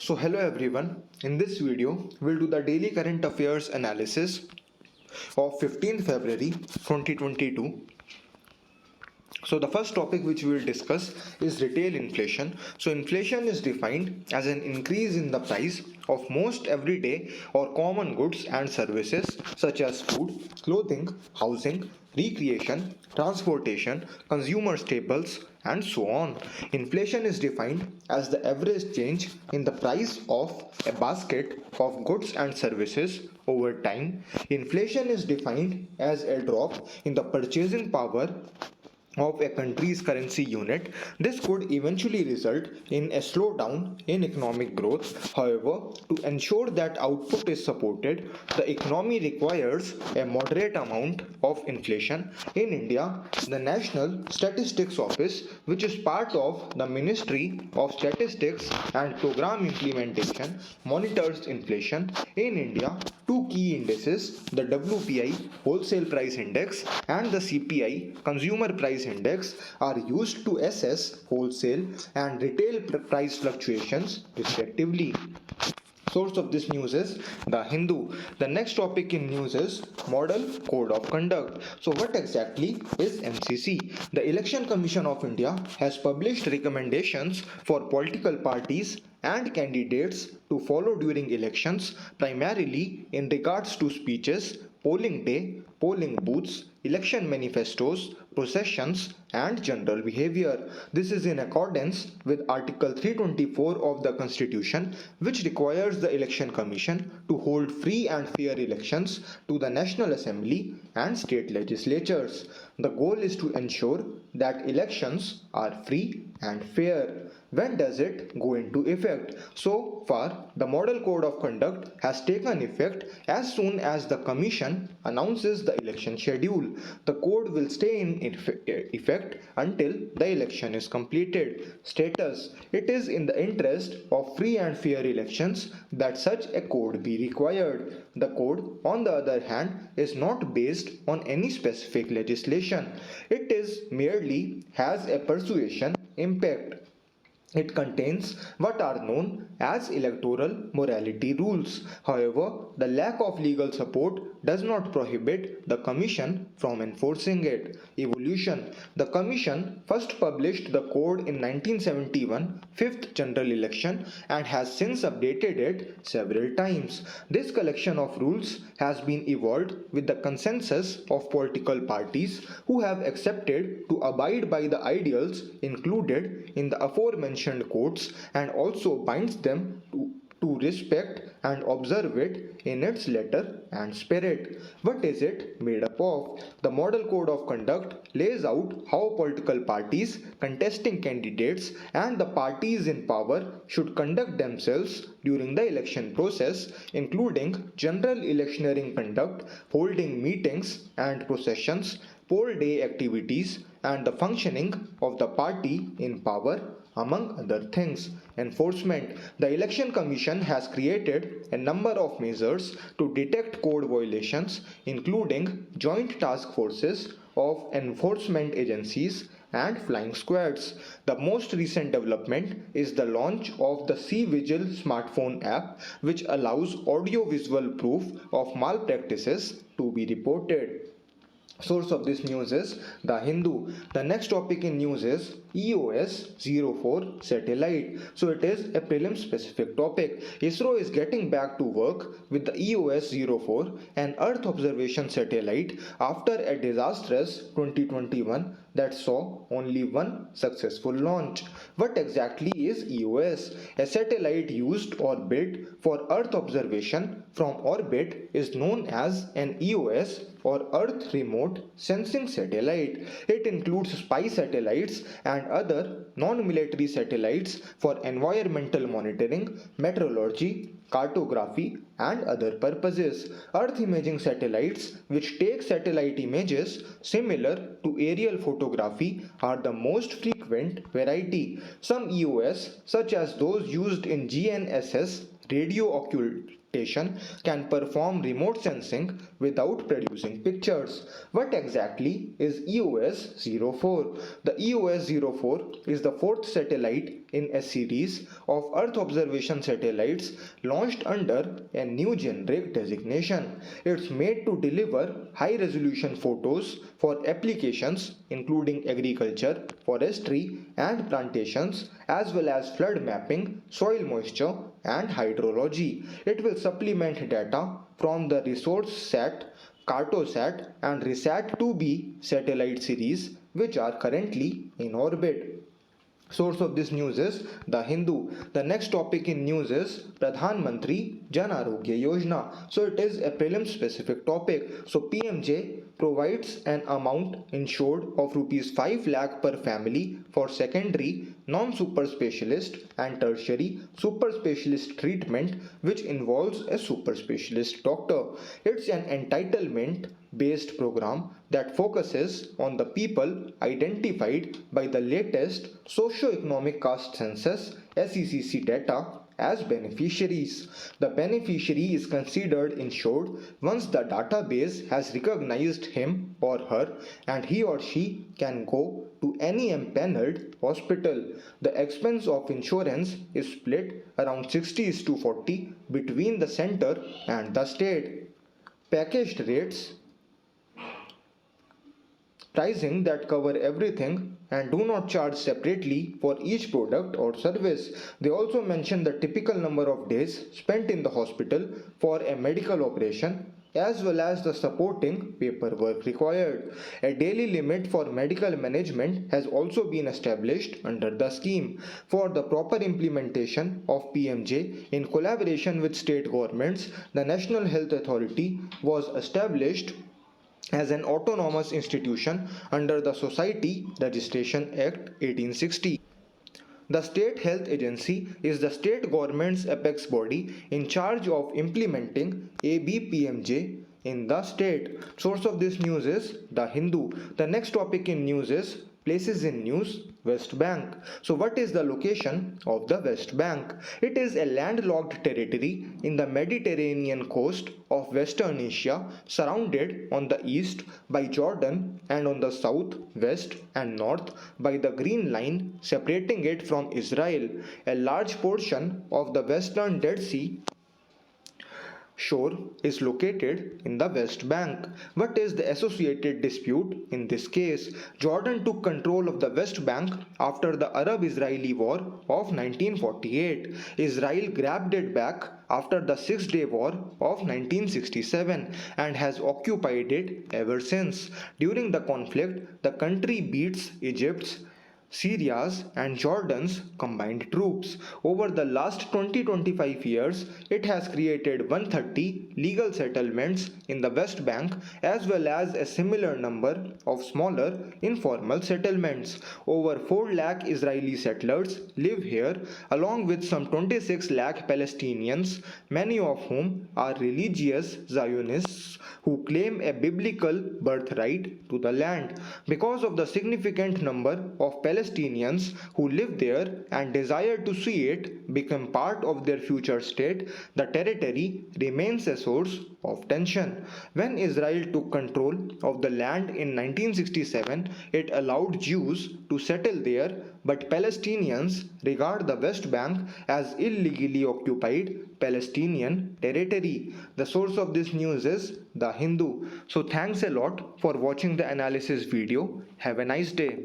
So hello everyone, in this video we'll do the daily current affairs analysis of 15th February 2022. So the first topic which we will discuss is retail inflation. So inflation is defined as an increase in the price of most everyday or common goods and services such as food, clothing, housing, recreation, transportation, consumer staples, and so on. Inflation is defined as the average change in the price of a basket of goods and services over time. Inflation is defined as a drop in the purchasing power of a country's currency unit. This could eventually result in a slowdown in economic growth. However, to ensure that output is supported, the economy requires a moderate amount of inflation. In India, the National Statistics Office, which is part of the Ministry of Statistics and Program Implementation, monitors inflation. In India, two key indices, the WPI Wholesale Price Index and the CPI Consumer Price Index, are used to assess wholesale and retail price fluctuations respectively. Source of this news is The Hindu. The next topic in news is Model Code of Conduct. So what exactly is MCC? The Election Commission of India has published recommendations for political parties and candidates to follow during elections, primarily in regards to speeches, polling day, polling booths, election manifestos, processions, and general behavior. This is in accordance with Article 324 of the Constitution, which requires the Election Commission to hold free and fair elections to the National Assembly and state legislatures. The goal is to ensure that elections are free and fair. When does it go into effect? So far, the Model Code of Conduct has taken effect as soon as the Commission announces the election schedule. The code will stay in effect until the election is completed. Status: it is in the interest of free and fair elections that such a code be required. The code, on the other hand, is not based on any specific legislation. It is merely has a persuasion impact. It contains what are known as electoral morality rules. However, the lack of legal support does not prohibit the Commission from enforcing it. Evolution: the Commission first published the code in 1971 fifth general election and has since updated it several times. This collection of rules has been evolved with the consensus of political parties who have accepted to abide by the ideals included in the aforementioned codes and also binds them to respect and observe it in its letter and spirit. What is it made up of? The Model Code of Conduct lays out how political parties, contesting candidates, and the parties in power should conduct themselves during the election process, including general electioneering conduct, holding meetings and processions, poll day activities, and the functioning of the party in power, among other things. Enforcement: the Election Commission has created a number of measures to detect code violations, including joint task forces of enforcement agencies and flying squads. The most recent development is the launch of the C-Vigil smartphone app, which allows audio-visual proof of malpractices to be reported. Source of this news is The Hindu. The next topic in news is EOS-04 satellite. So it is a prelim specific topic. ISRO is getting back to work with the EOS-04, an Earth observation satellite, after a disastrous 2021 that saw only one successful launch. What exactly is EOS? A satellite used or built for Earth observation from orbit is known as an EOS or Earth Remote Sensing Satellite. It includes spy satellites and other non-military satellites for environmental monitoring, meteorology, cartography, and other purposes. Earth imaging satellites, which take satellite images similar to aerial photography, are the most frequent variety. Some EOS, such as those used in GNSS radio occultation, can perform remote sensing without producing pictures. What exactly is EOS-04? The EOS-04 is the fourth satellite in a series of Earth observation satellites launched under a new generic designation. It's made to deliver high-resolution photos for applications including agriculture, forestry and plantations, as well as flood mapping, soil moisture and hydrology. It will supplement data from the ResourceSat, Cartosat and ReSat-2B satellite series which are currently in orbit. Source of this news is The Hindu. The next topic in news is PRADHAN MANTRI Jan Arogya Yojna. So it is a prelim specific topic. So PMJ provides an amount insured of rupees 5 lakh per family for secondary, non-super specialist and tertiary super specialist treatment which involves a super specialist doctor. It's an entitlement based program that focuses on the people identified by the latest socio-economic caste census SECC data as beneficiaries. The beneficiary is considered insured once the database has recognized him or her and he or she can go to any empaneled hospital. The expense of insurance is split around 60:40 between the center and the state. Packaged rates, pricing that cover everything and do not charge separately for each product or service. They also mention the typical number of days spent in the hospital for a medical operation as well as the supporting paperwork required. A daily limit for medical management has also been established under the scheme. For the proper implementation of PMJ in collaboration with state governments, the National Health Authority was established as an autonomous institution under the Society Registration Act 1860. The State Health Agency is the state government's apex body in charge of implementing ABPMJ in the state. Source of this news is The Hindu. The next topic in news is Places in News, West Bank. So what is the location of the West Bank? It is a landlocked territory in the Mediterranean coast of Western Asia, surrounded on the east by Jordan and on the south, west and north by the Green Line separating it from Israel. A large portion of the Western Dead Sea shore is located in the West Bank. What is the associated dispute in this case? Jordan took control of the West Bank after the Arab-Israeli War of 1948. Israel grabbed it back after the Six-Day War of 1967 and has occupied it ever since. During the conflict, the country beats Egypt's, Syria's and Jordan's combined troops. Over the last 20-25 years, it has created 130 legal settlements in the West Bank as well as a similar number of smaller informal settlements. Over 4 lakh Israeli settlers live here along with some 26 lakh Palestinians, many of whom are religious Zionists who claim a biblical birthright to the land. Because of the significant number of Palestinians who live there and desire to see it become part of their future state, the territory remains a source of tension. When Israel took control of the land in 1967, it allowed Jews to settle there, but Palestinians regard the West Bank as illegally occupied Palestinian territory. The source of this news is The Hindu. So thanks a lot for watching the analysis video. Have a nice day.